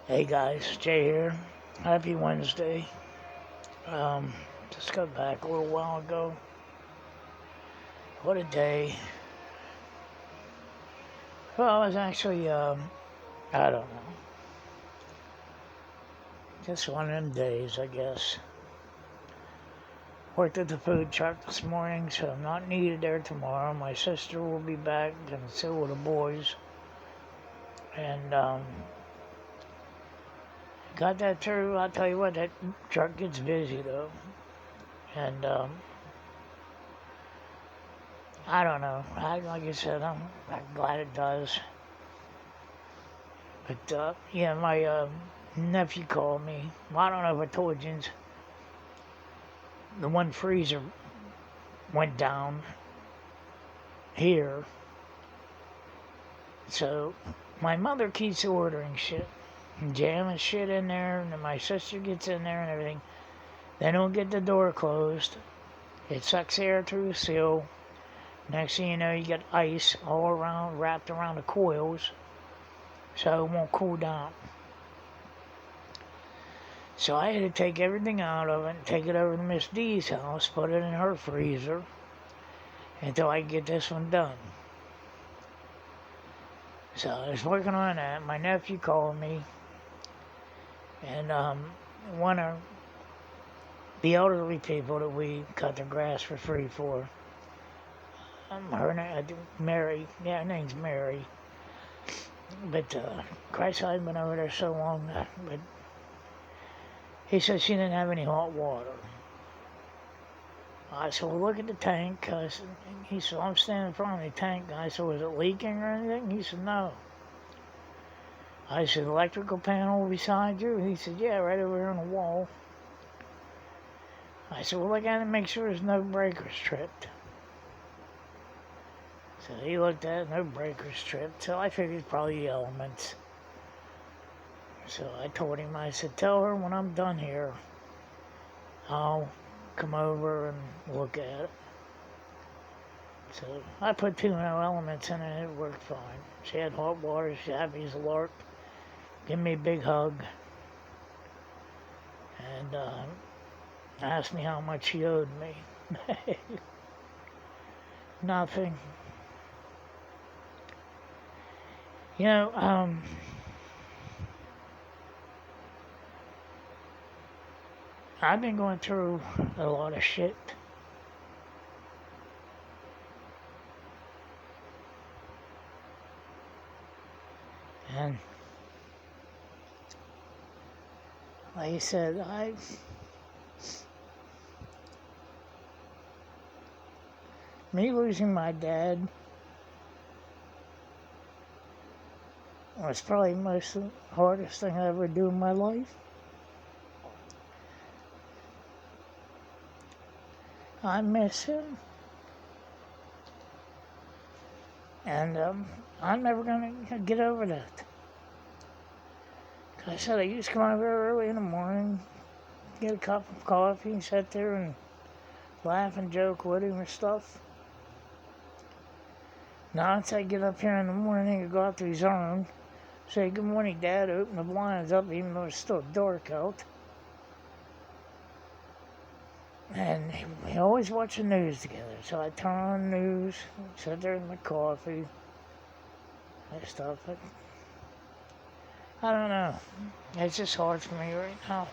Hey guys, Jay here. Happy Wednesday. Just got back a little while ago. What a day. Well, it was actually, I don't know. Just one of them days, I guess. Worked at the food truck this morning, so I'm not needed there tomorrow. My sister will be back, and so will the boys. And, got that through. I'll tell you what, that truck gets busy though. And, I don't know. Like I said, I'm glad it does. But, yeah, my nephew called me. Well, I don't know if I told you. The one freezer went down here. So my mother keeps ordering shit. Jamming shit in there, and then my sister gets in there and everything. They don't get the door closed. It sucks air through the seal. Next thing you know, you get ice all around, wrapped around the coils, so it won't cool down. So I had to take everything out of it and take it over to Miss D's house, put it in her freezer, until I get this one done. So I was working on that. My nephew called me, and one of the elderly people that we cut the grass for free for, her name, Mary, yeah, her name's Mary. But Christ, I've been over there so long, but he said she didn't have any hot water. I said, well, look at the tank. He said, I'm standing in front of the tank. I said, was it leaking or anything? He said, no. I said, electrical panel beside you? He said, yeah, right over here on the wall. I said, well, look at it and make sure there's no breakers tripped. So he looked at it, no breakers tripped. So I figured probably the elements. So I told him, I said, tell her when I'm done here, I'll come over and look at it. So I put 2 elements in it and it worked fine. She had hot water, she's happy as a lark. Give me a big hug. And asked me how much she owed me. Nothing. You know, I've been going through a lot of shit. And like I said, me losing my dad was probably the hardest thing I ever do in my life. I miss him. And I'm never going to get over that. I said I used to come out very early in the morning, get a cup of coffee, and sit there and laugh and joke with him and stuff. Now once I get up here in the morning and go out to his room, say, good morning, Dad, open the blinds up even though it's still dark out. And we always watch the news together. So I turn on the news, sit there with my coffee, and stuff. But I don't know. It's just hard for me right now.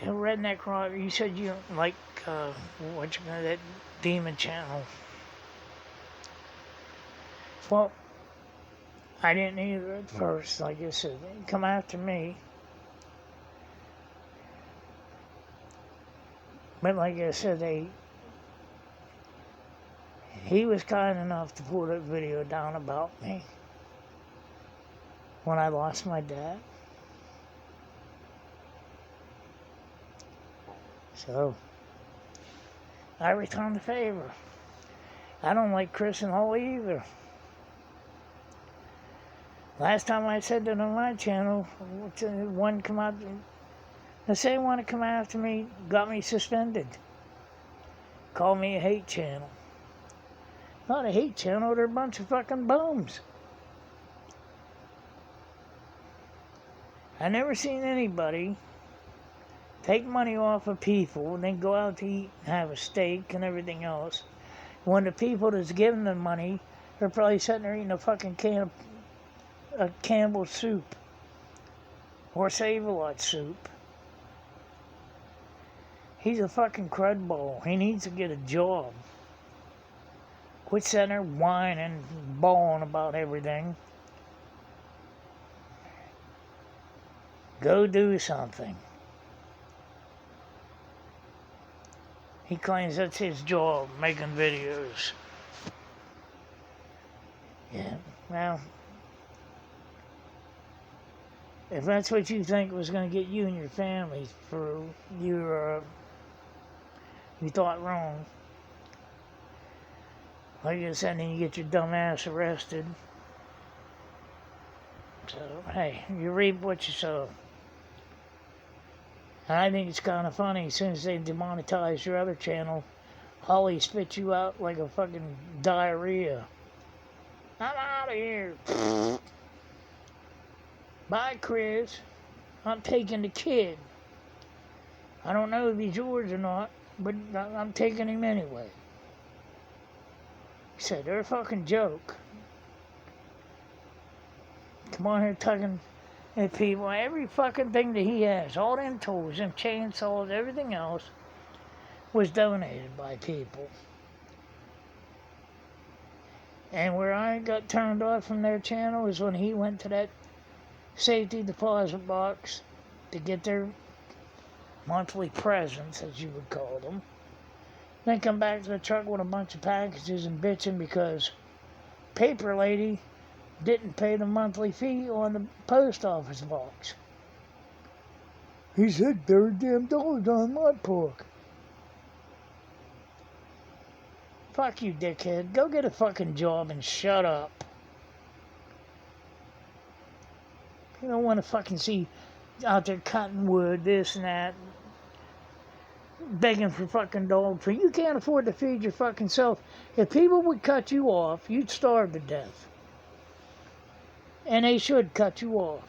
And Redneck Rock, you said you like that Demon Channel. Well, I didn't either at first. Like I said, they come after me. But like I said, he was kind enough to pull that video down about me when I lost my dad. So I returned the favor. I don't like Chris and Holly either. Last time I said that on my channel, one come out, the same one to come after me got me suspended. Called me a hate channel. Not a hate channel, they're a bunch of fucking bums. I never seen anybody take money off of people and then go out to eat and have a steak and everything else. When the people that's giving them money, they're probably sitting there eating a fucking can of Campbell's soup or Save-A-Lot soup. He's a fucking crud ball. He needs to get a job. Quit sitting there whining and bawling about everything. Go do something. He claims that's his job, making videos. Yeah, well, if that's what you think was going to get you and your family through, you thought wrong. Like I said, then you get your dumb ass arrested. So, hey, you reap what you sow. And I think it's kind of funny, as soon as they demonetize your other channel, Holly spits you out like a fucking diarrhea. I'm out of here. Bye, Chris. I'm taking the kid. I don't know if he's yours or not, but I'm taking him anyway. He said, they're a fucking joke. Come on here tugging at people. Every fucking thing that he has, all them tools, them chainsaws, everything else, was donated by people. And where I got turned off from their channel is when he went to that safety deposit box to get their monthly presents, as you would call them. Then come back to the truck with a bunch of packages and bitching because paper lady didn't pay the monthly fee on the post office box. He said $30 on my pork. Fuck you, dickhead. Go get a fucking job and shut up. You don't want to fucking see out there cutting wood, this and that, begging for fucking dog food. You can't afford to feed your fucking self. If people would cut you off, you'd starve to death. And they should cut you off.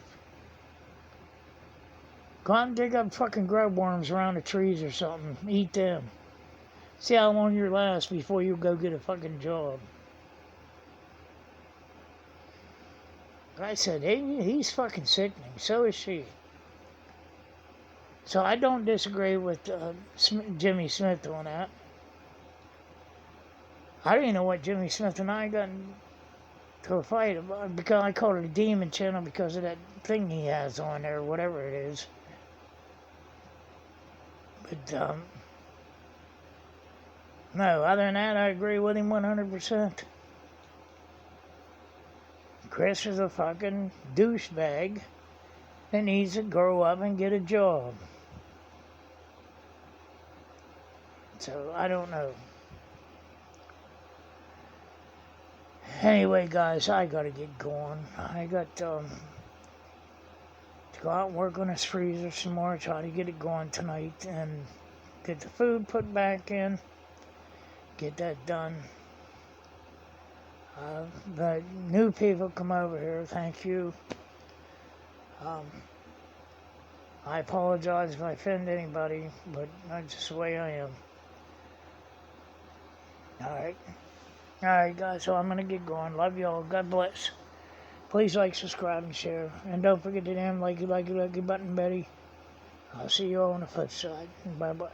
Go out and dig up fucking grub worms around the trees or something. Eat them. See how long you last before you go get a fucking job. I said, hey, he's fucking sickening. So is she. So I don't disagree with Jimmy Smith on that. I didn't know what Jimmy Smith and I got into a fight about, because I called it a demon channel because of that thing he has on there, whatever it is. But, no, other than that, I agree with him 100%. Chris is a fucking douchebag that needs to grow up and get a job. So, I don't know. Anyway, guys, I gotta get going. I got to go out and work on this freezer some more, try to get it going tonight, and get the food put back in. Get that done. But new people come over here, thank you. I apologize if I offend anybody, but that's just the way I am. Alright guys, so I'm going to get going. Love y'all. God bless. Please like, subscribe, and share. And don't forget to damn like button, Betty. I'll see you all on the flip side. Bye-bye.